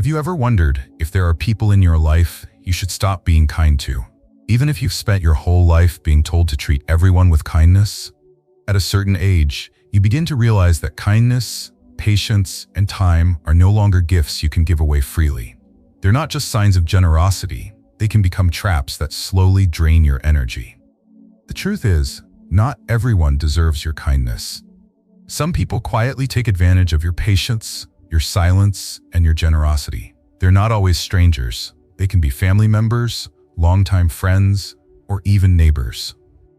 Have you ever wondered if there are people in your life you should stop being kind to? Even if you've spent your whole life being told to treat everyone with kindness? At a certain age, you begin to realize that kindness, patience, and time are no longer gifts you can give away freely. They're not just signs of generosity, they can become traps that slowly drain your energy. The truth is, not everyone deserves your kindness. Some people quietly take advantage of your patience, your silence, and your generosity. They're not always strangers. They can be family members, longtime friends, or even neighbors.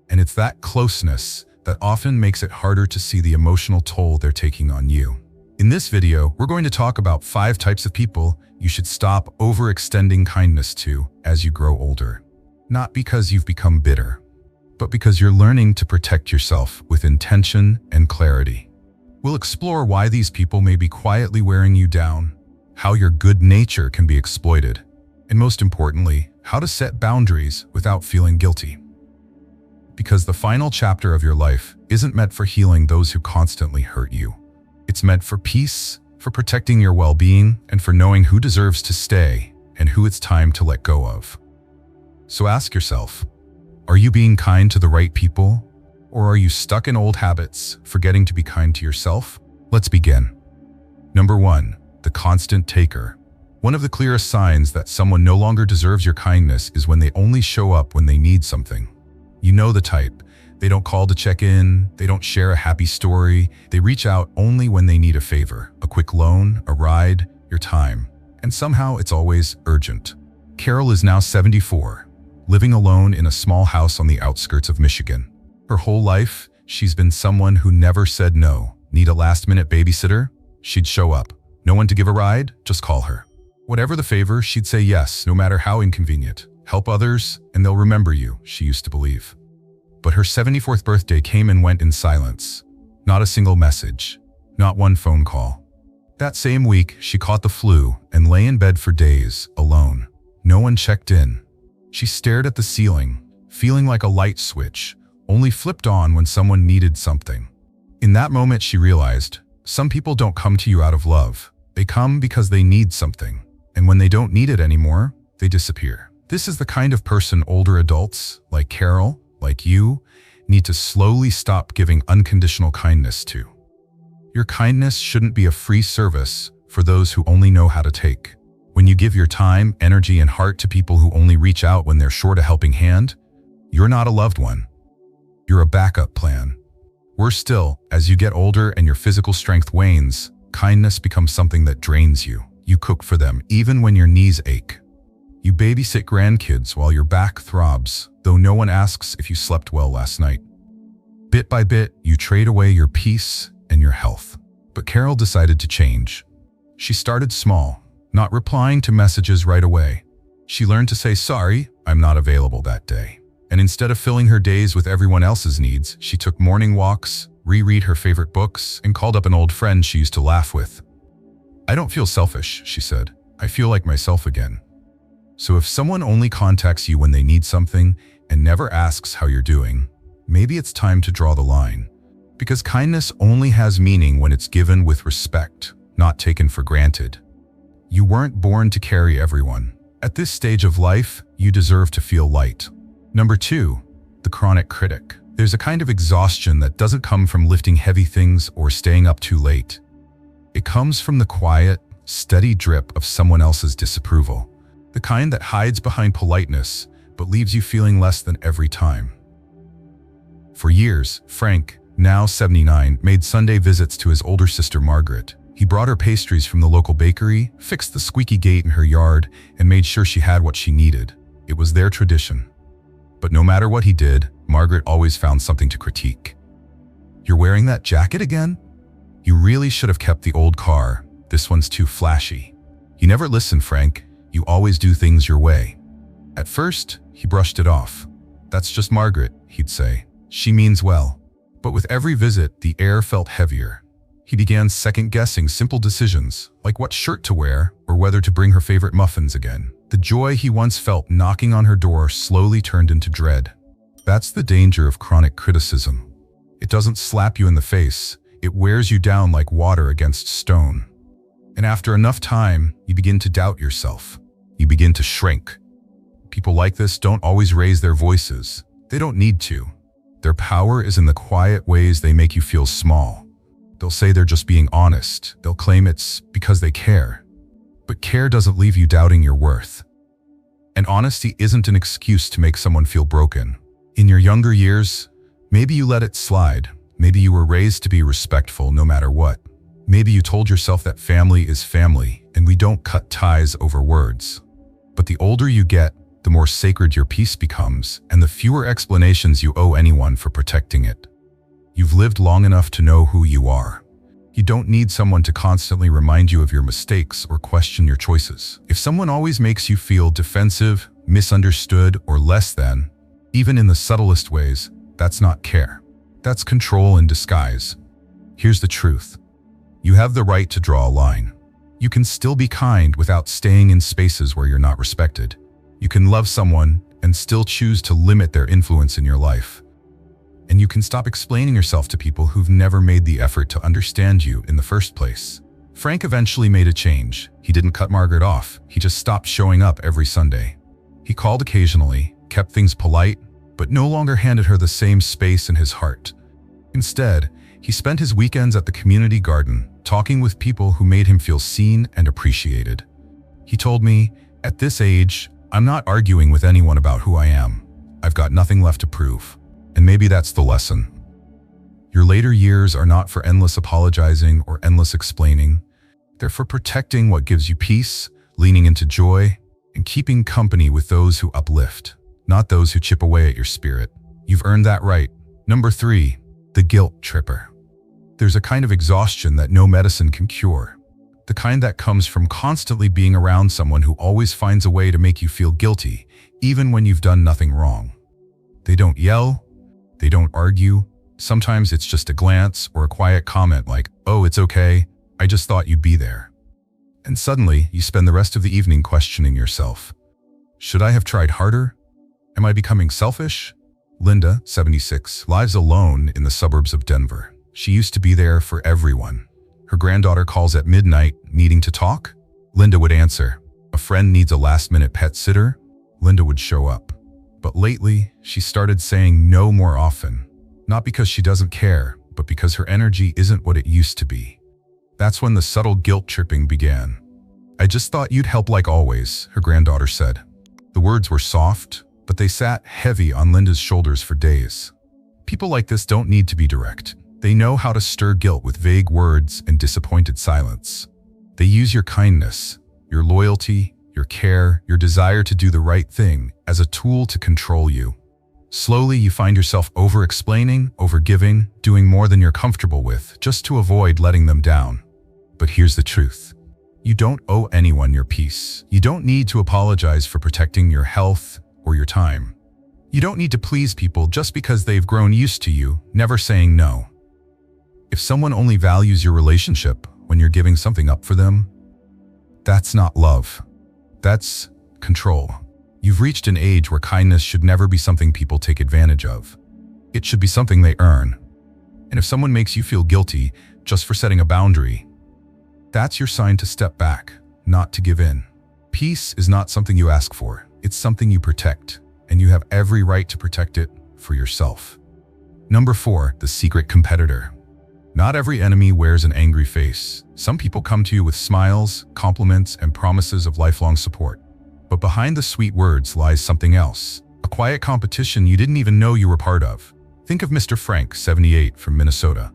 And it's that closeness that often makes it harder to see the emotional toll they're taking on you. In this video, we're going to talk about 5 types of people you should stop overextending kindness to as you grow older. Not because you've become bitter, but because you're learning to protect yourself with intention and clarity. We'll explore why these people may be quietly wearing you down, how your good nature can be exploited, and most importantly, how to set boundaries without feeling guilty. Because the final chapter of your life isn't meant for healing those who constantly hurt you. It's meant for peace, for protecting your well-being, and for knowing who deserves to stay and who it's time to let go of. So ask yourself, are you being kind to the right people? Or are you stuck in old habits, forgetting to be kind to yourself? Let's begin. Number 1, the constant taker. One of the clearest signs that someone no longer deserves your kindness is when they only show up when they need something. You know the type. They don't call to check in, they don't share a happy story, they reach out only when they need a favor, a quick loan, a ride, your time. And somehow it's always urgent. Carol is now 74, living alone in a small house on the outskirts of Michigan. Her whole life, she's been someone who never said no. Need a last-minute babysitter? She'd show up. No one to give a ride? Just call her. Whatever the favor, she'd say yes, no matter how inconvenient. Help others, and they'll remember you, she used to believe. But her 74th birthday came and went in silence. Not a single message. Not one phone call. That same week, she caught the flu and lay in bed for days, alone. No one checked in. She stared at the ceiling, feeling like a light switch, only flipped on when someone needed something. In that moment, she realized, some people don't come to you out of love. They come because they need something. And when they don't need it anymore, they disappear. This is the kind of person older adults, like Carol, like you, need to slowly stop giving unconditional kindness to. Your kindness shouldn't be a free service for those who only know how to take. When you give your time, energy, and heart to people who only reach out when they're short a helping hand, you're not a loved one. You're a backup plan. Worse still, as you get older and your physical strength wanes, kindness becomes something that drains you. You cook for them even when your knees ache. You babysit grandkids while your back throbs, though no one asks if you slept well last night. Bit by bit, you trade away your peace and your health. But Carol decided to change. She started small, not replying to messages right away. She learned to say, sorry, I'm not available that day. And instead of filling her days with everyone else's needs, she took morning walks, reread her favorite books, and called up an old friend she used to laugh with. I don't feel selfish, she said. I feel like myself again. So if someone only contacts you when they need something and never asks how you're doing, maybe it's time to draw the line. Because kindness only has meaning when it's given with respect, not taken for granted. You weren't born to carry everyone. At this stage of life, you deserve to feel light. Number 2, the chronic critic. There's a kind of exhaustion that doesn't come from lifting heavy things or staying up too late. It comes from the quiet, steady drip of someone else's disapproval. The kind that hides behind politeness, but leaves you feeling less than every time. For years, Frank, now 79, made Sunday visits to his older sister Margaret. He brought her pastries from the local bakery, fixed the squeaky gate in her yard, and made sure she had what she needed. It was their tradition. But no matter what he did, Margaret always found something to critique. You're wearing that jacket again? You really should have kept the old car. This one's too flashy. You never listen, Frank. You always do things your way. At first, he brushed it off. That's just Margaret, he'd say. She means well. But with every visit, the air felt heavier. He began second-guessing simple decisions, like what shirt to wear or whether to bring her favorite muffins again. The joy he once felt knocking on her door slowly turned into dread. That's the danger of chronic criticism. It doesn't slap you in the face. It wears you down like water against stone. And after enough time, you begin to doubt yourself. You begin to shrink. People like this don't always raise their voices. They don't need to. Their power is in the quiet ways they make you feel small. They'll say they're just being honest. They'll claim it's because they care. But care doesn't leave you doubting your worth. And honesty isn't an excuse to make someone feel broken. In your younger years, maybe you let it slide. Maybe you were raised to be respectful no matter what. Maybe you told yourself that family is family and we don't cut ties over words. But the older you get, the more sacred your peace becomes and the fewer explanations you owe anyone for protecting it. You've lived long enough to know who you are. You don't need someone to constantly remind you of your mistakes or question your choices. If someone always makes you feel defensive, misunderstood, or less than, even in the subtlest ways, that's not care. That's control in disguise. Here's the truth. You have the right to draw a line. You can still be kind without staying in spaces where you're not respected. You can love someone and still choose to limit their influence in your life. And you can stop explaining yourself to people who've never made the effort to understand you in the first place. Frank eventually made a change. He didn't cut Margaret off. He just stopped showing up every Sunday. He called occasionally, kept things polite, but no longer handed her the same space in his heart. Instead, he spent his weekends at the community garden, talking with people who made him feel seen and appreciated. He told me, "At this age, I'm not arguing with anyone about who I am. I've got nothing left to prove." And maybe that's the lesson. Your later years are not for endless apologizing or endless explaining. They're for protecting what gives you peace, leaning into joy, and keeping company with those who uplift, not those who chip away at your spirit. You've earned that right. Number 3, the guilt tripper. There's a kind of exhaustion that no medicine can cure. The kind that comes from constantly being around someone who always finds a way to make you feel guilty, even when you've done nothing wrong. They don't yell. They don't argue. Sometimes it's just a glance or a quiet comment like, "Oh, it's okay. I just thought you'd be there." And suddenly, you spend the rest of the evening questioning yourself. Should I have tried harder? Am I becoming selfish? Linda, 76, lives alone in the suburbs of Denver. She used to be there for everyone. Her granddaughter calls at midnight, needing to talk. Linda would answer. A friend needs a last-minute pet sitter. Linda would show up. But lately, she started saying no more often. Not because she doesn't care, but because her energy isn't what it used to be. That's when the subtle guilt tripping began. "I just thought you'd help like always," her granddaughter said. The words were soft, but they sat heavy on Linda's shoulders for days. People like this don't need to be direct. They know how to stir guilt with vague words and disappointed silence. They use your kindness, your loyalty, your care, your desire to do the right thing as a tool to control you. Slowly, you find yourself over-explaining, over-giving, doing more than you're comfortable with, just to avoid letting them down. But here's the truth. You don't owe anyone your peace. You don't need to apologize for protecting your health or your time. You don't need to please people just because they've grown used to you, never saying no. If someone only values your relationship when you're giving something up for them, that's not love. That's control. You've reached an age where kindness should never be something people take advantage of. It should be something they earn. And if someone makes you feel guilty just for setting a boundary, that's your sign to step back, not to give in. Peace is not something you ask for. It's something you protect, and you have every right to protect it for yourself. Number 4, the secret competitor. Not every enemy wears an angry face. Some people come to you with smiles, compliments, and promises of lifelong support. But behind the sweet words lies something else, a quiet competition you didn't even know you were part of. Think of Mr. Frank, 78, from Minnesota.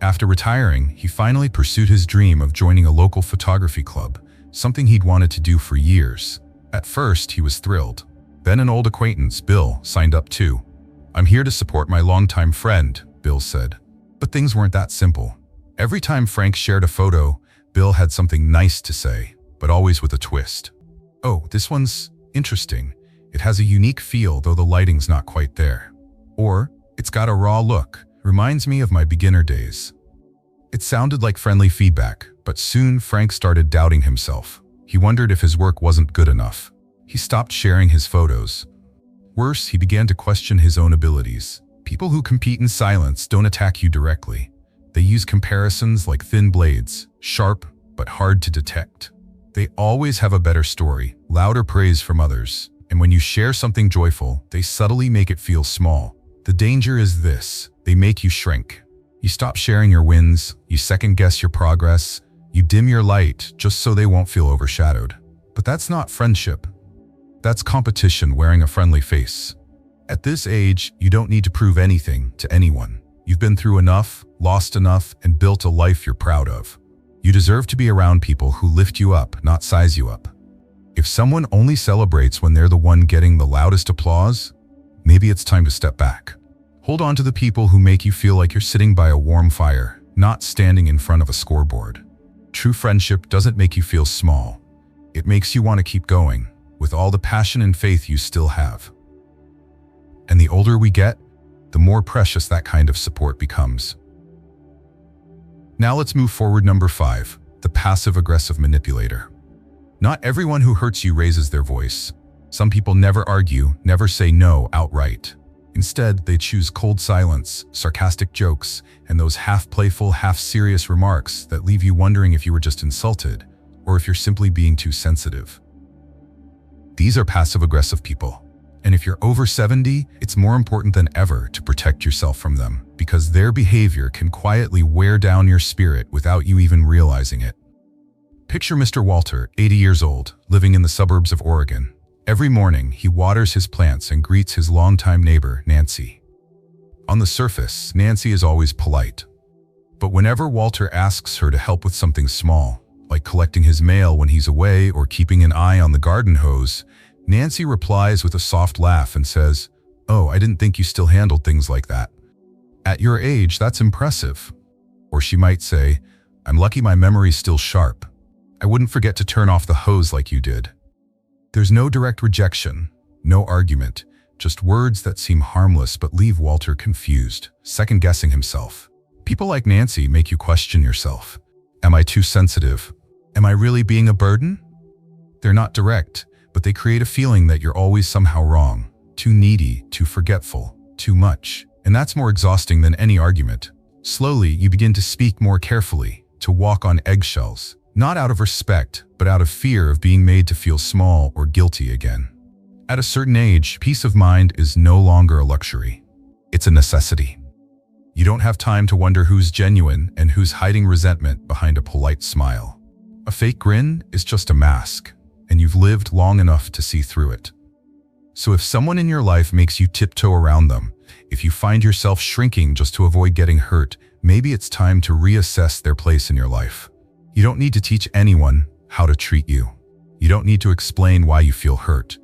After retiring, he finally pursued his dream of joining a local photography club, something he'd wanted to do for years. At first, he was thrilled. Then an old acquaintance, Bill, signed up too. "I'm here to support my longtime friend," Bill said. But things weren't that simple. Every time Frank shared a photo, Bill had something nice to say, but always with a twist. "Oh, this one's interesting. It has a unique feel, though the lighting's not quite there." Or, "It's got a raw look. Reminds me of my beginner days." It sounded like friendly feedback, but soon Frank started doubting himself. He wondered if his work wasn't good enough. He stopped sharing his photos. Worse, he began to question his own abilities. People who compete in silence don't attack you directly. They use comparisons like thin blades, sharp but hard to detect. They always have a better story, louder praise from others, and when you share something joyful, they subtly make it feel small. The danger is this: they make you shrink. You stop sharing your wins, you second-guess your progress, you dim your light just so they won't feel overshadowed. But that's not friendship. That's competition wearing a friendly face. At this age, you don't need to prove anything to anyone. You've been through enough, lost enough, and built a life you're proud of. You deserve to be around people who lift you up, not size you up. If someone only celebrates when they're the one getting the loudest applause, maybe it's time to step back. Hold on to the people who make you feel like you're sitting by a warm fire, not standing in front of a scoreboard. True friendship doesn't make you feel small. It makes you want to keep going, with all the passion and faith you still have. And the older we get, the more precious that kind of support becomes. Now let's move forward. Number 5, the passive-aggressive manipulator. Not everyone who hurts you raises their voice. Some people never argue, never say no outright. Instead, they choose cold silence, sarcastic jokes, and those half-playful, half-serious remarks that leave you wondering if you were just insulted, or if you're simply being too sensitive. These are passive-aggressive people. And if you're over 70, it's more important than ever to protect yourself from them, because their behavior can quietly wear down your spirit without you even realizing it. Picture Mr. Walter, 80 years old, living in the suburbs of Oregon. Every morning, he waters his plants and greets his longtime neighbor, Nancy. On the surface, Nancy is always polite. But whenever Walter asks her to help with something small, like collecting his mail when he's away or keeping an eye on the garden hose, Nancy replies with a soft laugh and says, "Oh, I didn't think you still handled things like that. At your age, that's impressive." Or she might say, "I'm lucky my memory's still sharp. I wouldn't forget to turn off the hose like you did." There's no direct rejection, no argument, just words that seem harmless but leave Walter confused, second-guessing himself. People like Nancy make you question yourself. Am I too sensitive? Am I really being a burden? They're not direct, but they create a feeling that you're always somehow wrong, too needy, too forgetful, too much. And that's more exhausting than any argument. Slowly, you begin to speak more carefully, to walk on eggshells, not out of respect, but out of fear of being made to feel small or guilty again. At a certain age, peace of mind is no longer a luxury. It's a necessity. You don't have time to wonder who's genuine and who's hiding resentment behind a polite smile. A fake grin is just a mask, and you've lived long enough to see through it. So if someone in your life makes you tiptoe around them, if you find yourself shrinking just to avoid getting hurt, maybe it's time to reassess their place in your life. You don't need to teach anyone how to treat you. You don't need to explain why you feel hurt.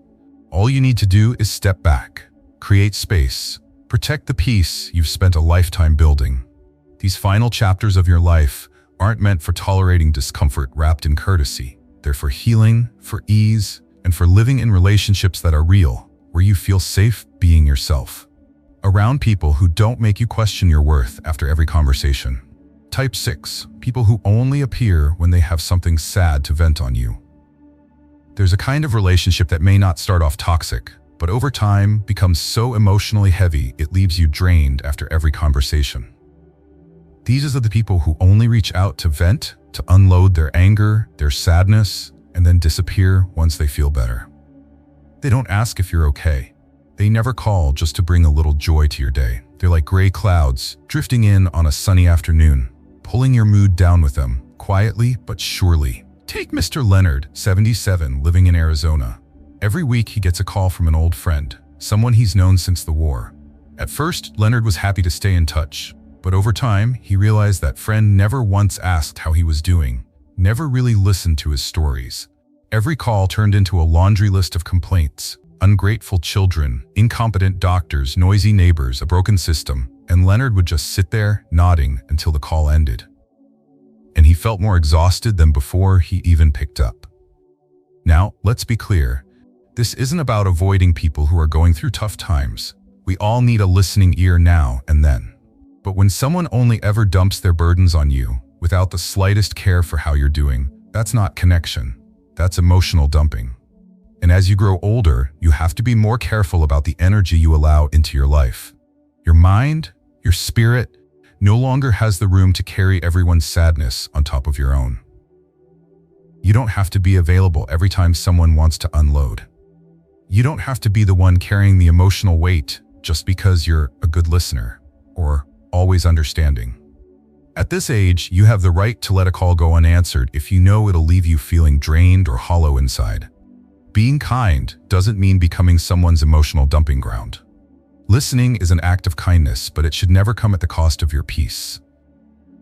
All you need to do is step back, create space, protect the peace you've spent a lifetime building. These final chapters of your life aren't meant for tolerating discomfort wrapped in courtesy. They're for healing, for ease, and for living in relationships that are real, where you feel safe being yourself. Around people who don't make you question your worth after every conversation. Type 6, people who only appear when they have something sad to vent on you. There's a kind of relationship that may not start off toxic, but over time becomes so emotionally heavy it leaves you drained after every conversation. These are the people who only reach out to vent, to unload their anger, their sadness, and then disappear once they feel better. They don't ask if you're okay. They never call just to bring a little joy to your day. They're like gray clouds drifting in on a sunny afternoon, pulling your mood down with them, quietly but surely. Take Mr. Leonard, 77, living in Arizona. Every week he gets a call from an old friend, someone he's known since the war. At first, Leonard was happy to stay in touch, but over time, he realized that friend never once asked how he was doing, never really listened to his stories. Every call turned into a laundry list of complaints: ungrateful children, incompetent doctors, noisy neighbors, a broken system, and Leonard would just sit there, nodding until the call ended. And he felt more exhausted than before he even picked up. Now, let's be clear. This isn't about avoiding people who are going through tough times. We all need a listening ear now and then. But when someone only ever dumps their burdens on you, without the slightest care for how you're doing, that's not connection. That's emotional dumping. And as you grow older, you have to be more careful about the energy you allow into your life. Your mind, your spirit, no longer has the room to carry everyone's sadness on top of your own. You don't have to be available every time someone wants to unload. You don't have to be the one carrying the emotional weight just because you're a good listener or always understanding. At this age, you have the right to let a call go unanswered if you know it'll leave you feeling drained or hollow inside. Being kind doesn't mean becoming someone's emotional dumping ground. Listening is an act of kindness, but it should never come at the cost of your peace.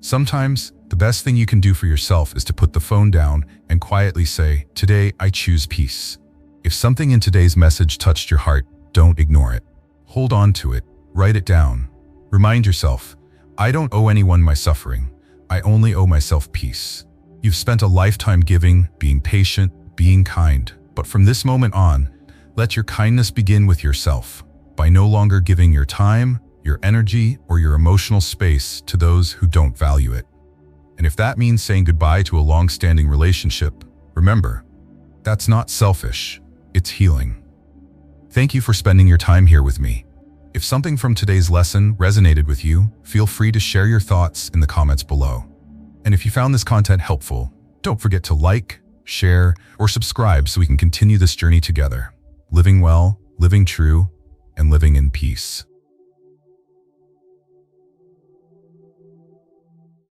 Sometimes, the best thing you can do for yourself is to put the phone down and quietly say, "Today, I choose peace." If something in today's message touched your heart, don't ignore it. Hold on to it. Write it down. Remind yourself, I don't owe anyone my suffering. I only owe myself peace. You've spent a lifetime giving, being patient, being kind. But from this moment on, let your kindness begin with yourself, by no longer giving your time, your energy, or your emotional space to those who don't value it. And if that means saying goodbye to a long-standing relationship, remember, that's not selfish, it's healing. Thank you for spending your time here with me. If something from today's lesson resonated with you, feel free to share your thoughts in the comments below. And if you found this content helpful, don't forget to like, share, or subscribe so we can continue this journey together, living well, living true, and living in peace.